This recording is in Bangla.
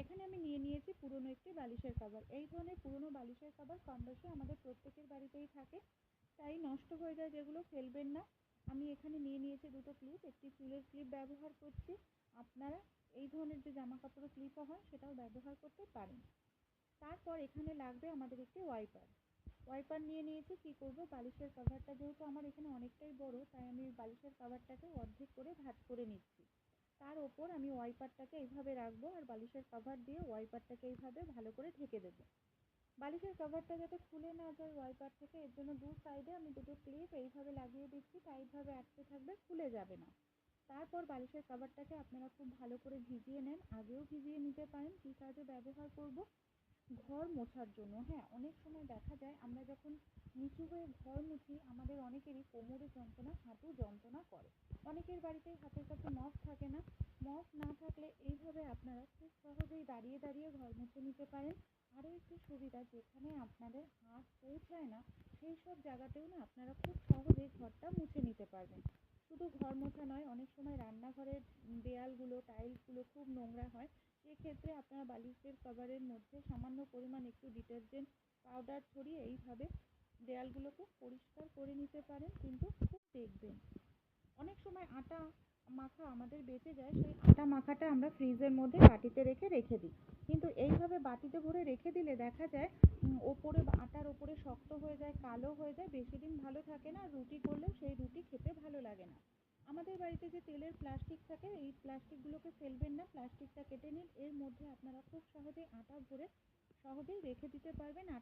এখানে আমি নিয়ে নিয়েছি পুরনো একটি বালিশের কভার। এই ধরনের পুরনো বালিশের কভার কম বেশি আমাদের প্রত্যেকের বাড়িতেই থাকে, তাই নষ্ট হয়ে যায় যেগুলো ফেলবেন না। আমি এখানে নিয়ে নিয়েছি দুটো ক্লিপ, একটি চুলের ক্লিপ ব্যবহার করছি। আপনারা এই ধরনের যে জামা কাপড়ের ক্লিপও হয় সেটাও ব্যবহার করতে পারেন। তারপর এখানে লাগবে আমাদের একটি ওয়াইপার নিয়ে নিয়েছি। কি করব, বালিশের কভারটা যেহেতু আমার এখানে অনেকটাই বড়, তাই আমি বালিশের কভারটাকে অর্ধেক করে ভাঁজ করে নিচ্ছি। তার ওপর আমি ওয়াইপারটাকে এইভাবে রাখবো আর বালিশের কভার দিয়ে ওয়াইপারটাকে এইভাবে ভালো করে ঢেকে দেবো। বালিশের কভারটা যাতে খুলে না যায় ওয়াইপার থেকে, এর জন্য দু সাইডে আমি দুটো ক্লিপ এইভাবে লাগিয়ে দিচ্ছি, টাইটভাবে আটকে থাকবে, খুলে যাবে না। তারপর বালিশের কভারটাকে আপনারা খুব ভালো করে ভিজিয়ে নেন, আগেও ভিজিয়ে নিতে পারেন। কী কাজে ব্যবহার করব, ঘর মোছার জন্য। হ্যাঁ, অনেক সময় দেখা যায় আমরা যখন নিচু হয়ে ঘর মুছি আমাদের অনেকেরই কোমরে যন্ত্রণা, হাঁটু যন্ত্রণা করে। অনেকের বাড়িতেই হাতের কাছে মপ থাকে না। মপ না থাকলে এইভাবে আপনারা খুব সহজেই দাঁড়িয়ে দাঁড়িয়ে ঘর মুছে নিতে পারেন। আরও একটি সুবিধা, যেখানে আপনাদের হাত পৌঁছায় না সেই সব জায়গাতেও না আপনারা খুব সহজেই ঘরটা মুছে নিতে পারবেন। শুধু ঘর মোছা নয়, অনেক সময় রান্নাঘরের দেয়ালগুলো, টাইলসগুলো খুব নোংরা হয়। সেক্ষেত্রে আপনারা বালিশের কভারের মধ্যে সামান্য পরিমাণ একটু ডিটারজেন্ট পাউডার ছড়িয়ে এইভাবে দেয়ালগুলোকে পরিষ্কার করে নিতে পারেন। কিন্তু খুব দেখবেন অনেক সময় আটা মাখা আমাদের বেঁচে যায়, সেই আটা মাখাটা আমরা ফ্রিজের মধ্যে বাটিতে রেখে দিই। কিন্তু এইভাবে বাটিতে ভরে রেখে দিলে দেখা যায় ওপরে আটার ওপরে শক্ত হয়ে যায়, কালো হয়ে যায়, বেশি দিন ভালো থাকে না। রুটি করলেও সেই রুটি খেতে ভালো লাগে না। আমাদের বাড়িতে যে তেলের প্লাস্টিক থাকে, এই প্লাস্টিকগুলোকে ফেলবেন না, প্লাস্টিকটা কেটে নিন। এর মধ্যে আপনারা খুব সহজেই আটা ভরে সহজেই রেখে দিতে পারবেন। আটা